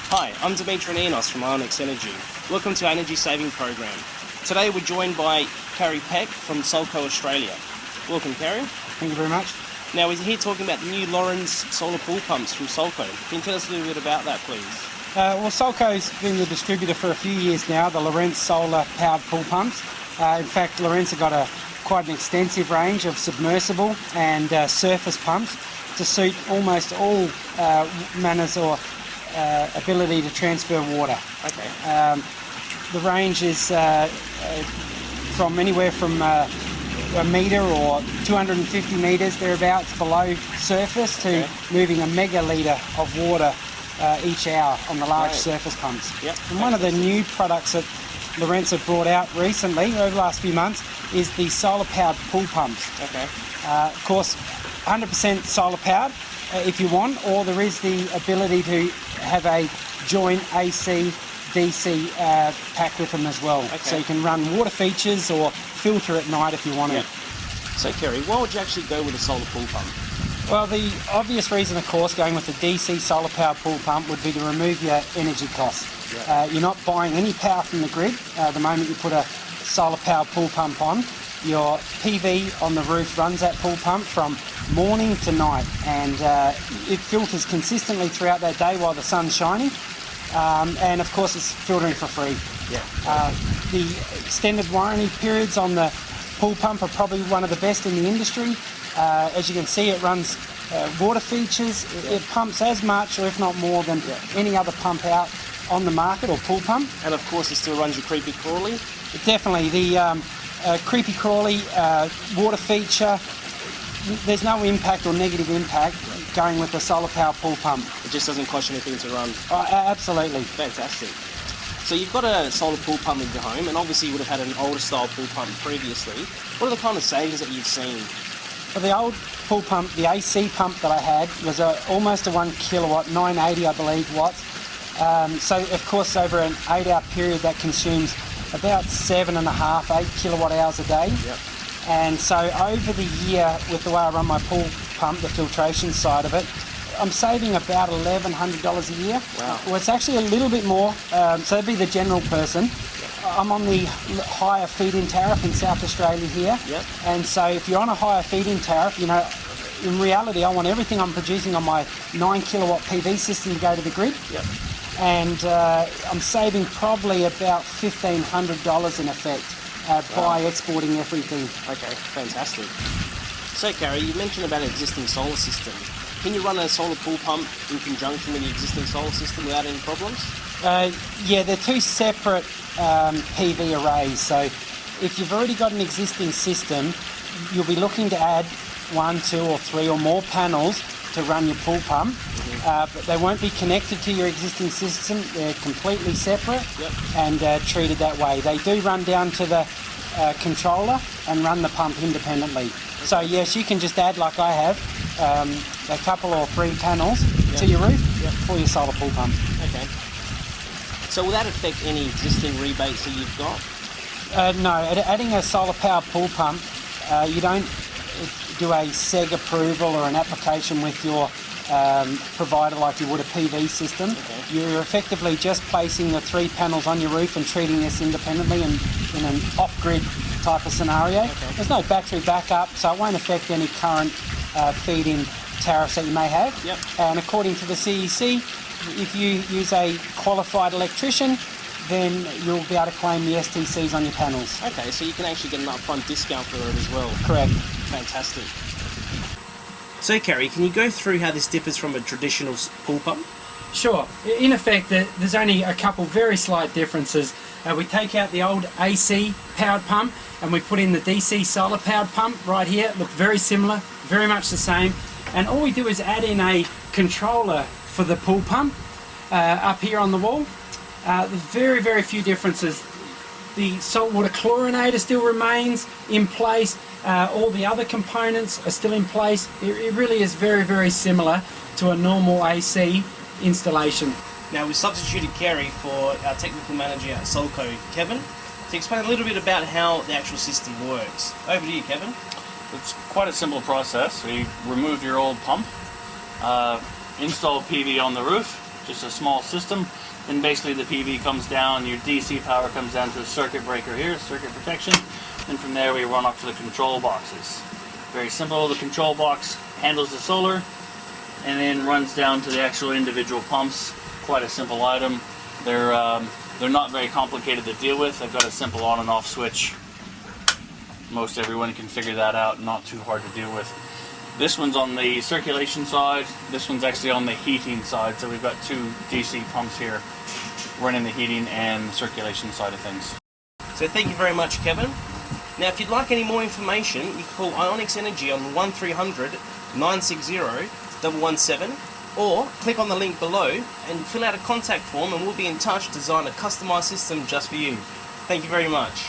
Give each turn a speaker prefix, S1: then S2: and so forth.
S1: Hi, I'm Dimitri Ninos from Ionex Energy. Welcome to our energy saving program. Today we're joined by Carrie Peck from Solco Australia. Welcome, Carrie.
S2: Thank you very much.
S1: Now we're here talking about the new Lorentz solar pool pumps from Solco. Can you tell us a little bit about that, please?
S2: Well, Solco's been the distributor for a few years now, the Lorentz solar powered pool pumps. In fact, Lorentz have got quite an extensive range of submersible and surface pumps to suit almost all manners or ability to transfer water.
S1: Okay.
S2: The range is from anywhere from a metre or 250 metres thereabouts below surface to moving a megalitre of water each hour on the large surface pumps.
S1: Yep.
S2: And one of the new products that Lorentz have brought out recently, over the last few months, is the solar powered pool pumps.
S1: Okay.
S2: Of course, 100% solar powered if you want, or there is the ability to have a joint AC DC pack with them as well.
S1: Okay.
S2: So you can run water features or filter at night if you want to.
S1: So, Kerry, why would you actually go with a solar pool pump?
S2: Well, the obvious reason, of course, going with the DC solar powered pool pump would be to remove your energy costs. You're not buying any power from the grid. The moment you put a solar powered pool pump on, your PV on the roof runs that pool pump from morning to night, and it filters consistently throughout that day while the sun's shining. And of course it's filtering for free. The extended warranty periods on the pool pump are probably one of the best in the industry. As you can see, it runs water features. It pumps as much or if not more than any other pump out on the market or pool pump.
S1: And of course it still runs your creepy crawly.
S2: Definitely. The creepy crawly water feature, there's no impact or negative impact going with the solar power pool pump.
S1: It just doesn't cost you anything to run.
S2: Absolutely.
S1: Fantastic. So you've got a solar pool pump in your home, and obviously you would have had an older style pool pump previously. What are the kind of savings that you've seen?
S2: Well, the old pool pump, the AC pump that I had, was almost a 1 kilowatt, 980 I believe watts. So of course over an 8-hour period that consumes about 7.5, 8 kilowatt hours a day.
S1: Yep.
S2: And so over the year, with the way I run my pool pump, the filtration side of it, I'm saving about $1,100 a year.
S1: Wow.
S2: Well, it's actually a little bit more, so that'd be the general person. I'm on the higher feed-in tariff in South Australia here.
S1: Yep.
S2: And so if you're on a higher feed-in tariff, you know, in reality, I want everything I'm producing on my 9 kilowatt PV system to go to the grid.
S1: Yep.
S2: And I'm saving probably about $1,500 in effect by exporting everything.
S1: Okay, fantastic. So, Carrie, you mentioned about an existing solar system. Can you run a solar pool pump in conjunction with the existing solar system without any problems?
S2: Yeah, they're two separate PV arrays. So if you've already got an existing system, you'll be looking to add 1, 2 or 3 or more panels to run your pool pump. But they won't be connected to your existing system. They're completely separate and treated that way. They do run down to the controller and run the pump independently. So yes, you can just add, like I have, a couple or 3 panels to your roof for your solar pool pump.
S1: Okay. So will that affect any existing rebates that you've got?
S2: No, adding a solar power pool pump, you don't do a SEG approval or an application with your provider like you would a PV system.
S1: Okay.
S2: You're effectively just placing the 3 panels on your roof and treating this independently in an off-grid type of scenario.
S1: Okay.
S2: There's no battery backup, so it won't affect any current feed-in tariffs that you may have.
S1: Yep.
S2: And according to the CEC, if you use a qualified electrician, then you'll be able to claim the STCs on your panels.
S1: Okay, so you can actually get an upfront discount for it as well.
S2: Correct.
S1: Fantastic. So, Kerry, can you go through how this differs from a traditional pool pump?
S2: Sure. In effect, there's only a couple very slight differences. We take out the old AC powered pump and we put in the DC solar powered pump right here. Look very similar, very much the same. And all we do is add in a controller for the pool pump up here on the wall. There's very, very few differences. The saltwater chlorinator still remains in place. All the other components are still in place. It really is very, very similar to a normal AC installation.
S1: Now, we substituted Kerry for our technical manager at Solco, Kevin, to explain a little bit about how the actual system works. Over to you, Kevin.
S3: It's quite a simple process. We removed your old pump, installed PV on the roof, just a small system. And basically the PV comes down, your DC power comes down to a circuit breaker here, circuit protection. And from there we run up to the control boxes. Very simple. The control box handles the solar and then runs down to the actual individual pumps. Quite a simple item. They're not very complicated to deal with. They've got a simple on and off switch. Most everyone can figure that out, not too hard to deal with. This one's on the circulation side, this one's actually on the heating side, so we've got two DC pumps here running the heating and circulation side of things.
S1: So thank you very much, Kevin. Now if you'd like any more information, you can call Ionix Energy on 1300 960 117, or click on the link below and fill out a contact form and we'll be in touch to design a customised system just for you. Thank you very much.